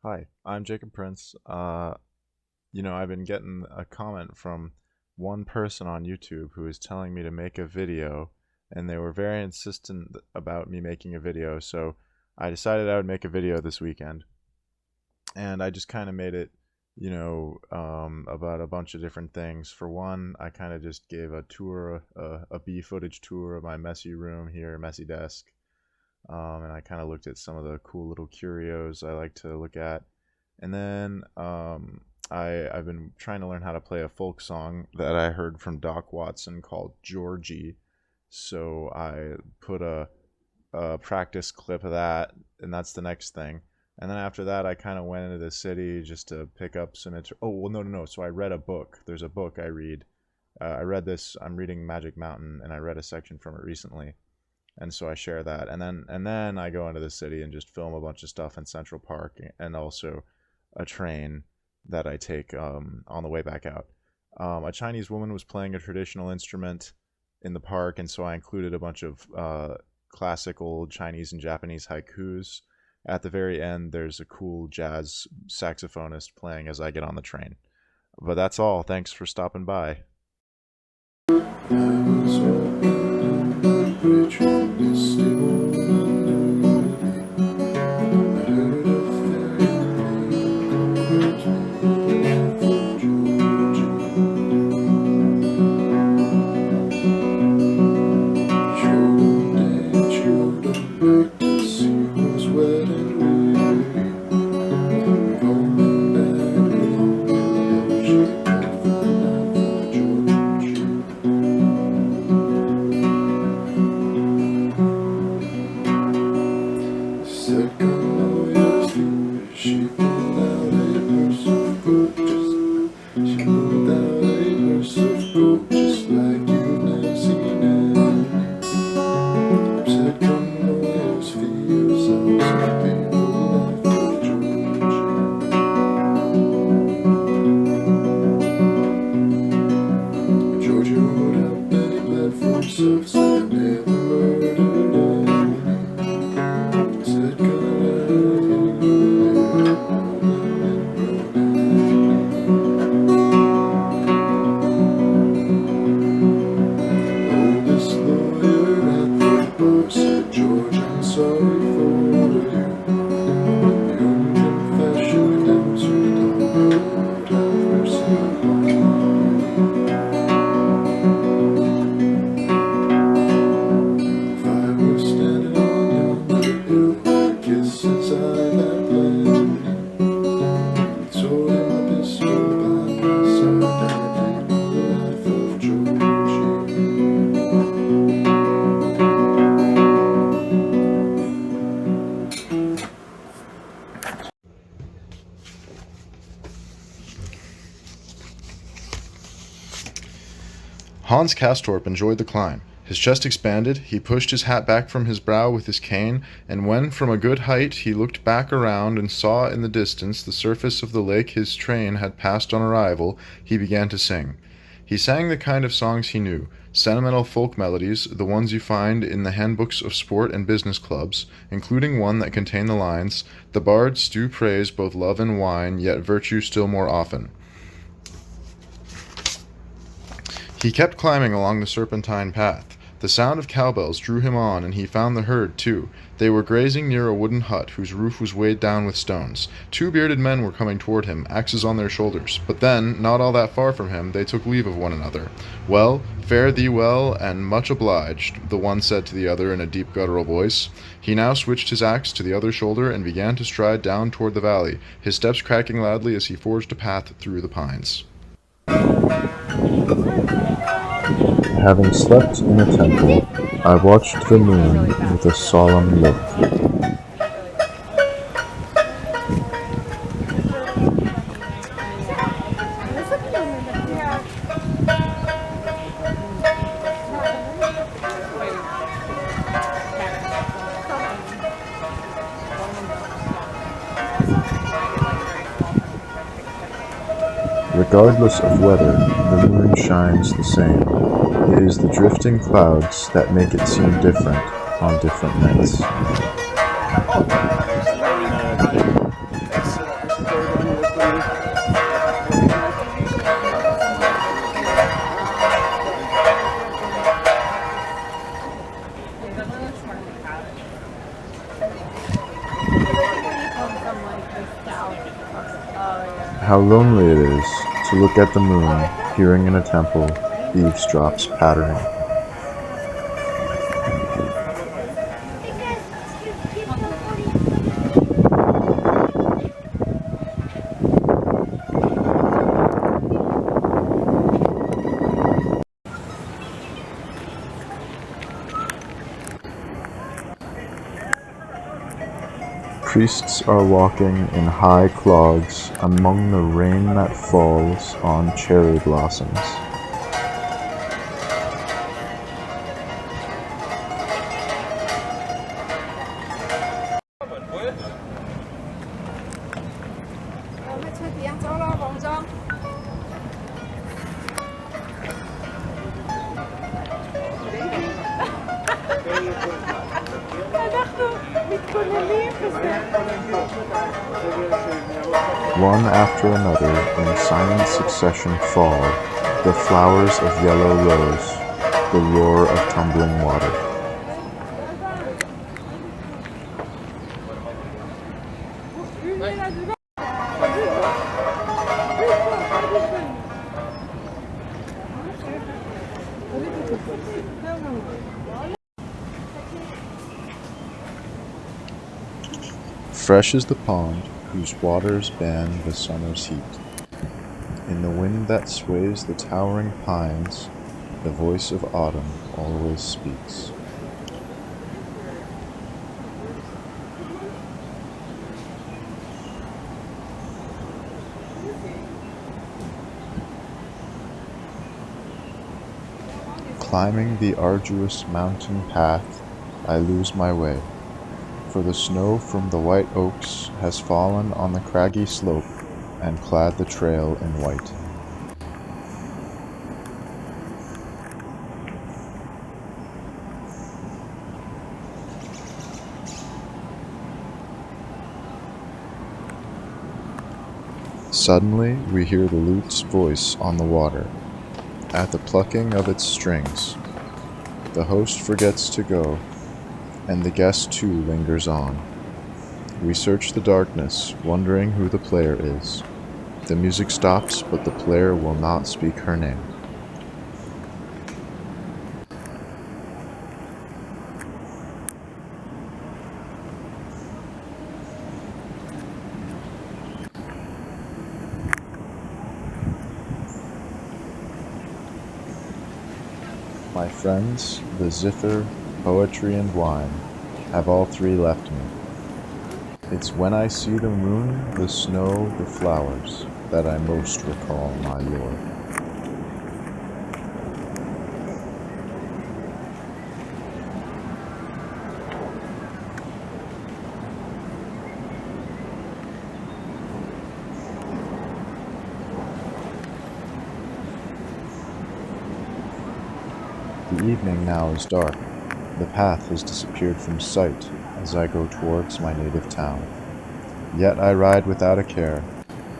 Hi, I'm Jacob Prince. I've been getting a comment from one person on YouTube who is telling me to make a video, and they were very insistent about me making a video, so I decided I would make a video this weekend. And I just kind of made it, about a bunch of different things. For one, I kind of just gave a tour, a B footage tour of my messy room here, messy desk. And I kind of looked at some of the cool little curios I like to look at. And then I've been trying to learn how to play a folk song that I heard from Doc Watson called Georgie. So I put a practice clip of that, and that's the next thing. And then after that, I kind of went into the city just to pick up some. Oh, well, no. So I read a book. There's a book I read. I read this. I'm reading Magic Mountain, and I read a section from it recently, and so I share that. And then I go into the city and just film a bunch of stuff in Central Park, and also a train that I take on the way back out. A Chinese woman was playing a traditional instrument in the park, and so I included a bunch of classical Chinese and Japanese haikus. At the very end, there's a cool jazz saxophonist playing as I get on the train. But that's all. Thanks for stopping by. Hans Castorp enjoyed the climb. His chest expanded, he pushed his hat back from his brow with his cane, and when from a good height he looked back around and saw in the distance the surface of the lake his train had passed on arrival, he began to sing. He sang the kind of songs he knew, sentimental folk melodies, the ones you find in the handbooks of sport and business clubs, including one that contained the lines, "The bards do praise both love and wine, yet virtue still more often." He kept climbing along the serpentine path. The sound of cowbells drew him on, and he found the herd, too. They were grazing near a wooden hut whose roof was weighed down with stones. Two bearded men were coming toward him, axes on their shoulders. But then, not all that far from him, they took leave of one another. "Well, fare thee well, and much obliged," the one said to the other in a deep guttural voice. He now switched his axe to the other shoulder and began to stride down toward the valley, his steps cracking loudly as he forged a path through the pines. Having slept in a temple, I watched the moon with a solemn look. Regardless of weather, the moon shines the same. It is the drifting clouds that make it seem different on different nights. How lonely it is to look at the moon, hearing in a temple eavesdrops pattering. Priests are walking in high clogs among the rain that falls on cherry blossoms. One after another, in silent succession fall the flowers of yellow rose, the roar of tumbling water. Fresh is the pond whose waters ban the summer's heat. In the wind that sways the towering pines, the voice of autumn always speaks. Climbing the arduous mountain path, I lose my way, for the snow from the white oaks has fallen on the craggy slope and clad the trail in white. Suddenly we hear the lute's voice on the water, at the plucking of its strings. The host forgets to go, and the guest too lingers on. We search the darkness, wondering who the player is. The music stops, but the player will not speak her name. My friends, the zither, poetry, and wine, have all three left me. It's when I see the moon, the snow, the flowers, that I most recall my lord. The evening now is dark. The path has disappeared from sight as I go towards my native town. Yet I ride without a care.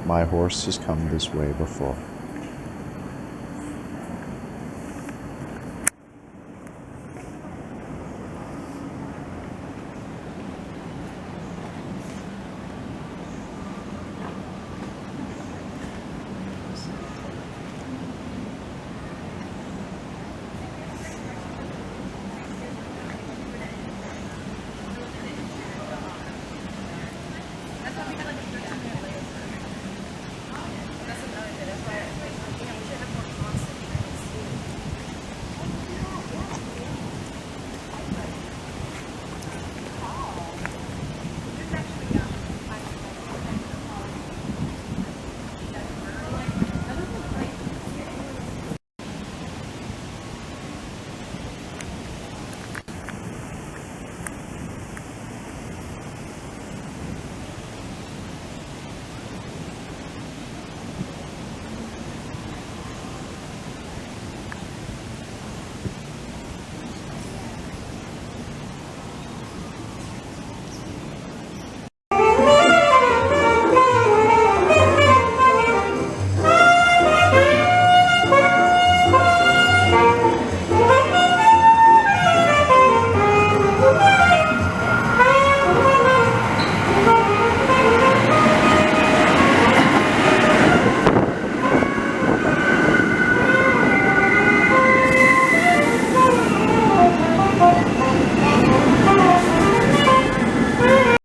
My horse has come this way before.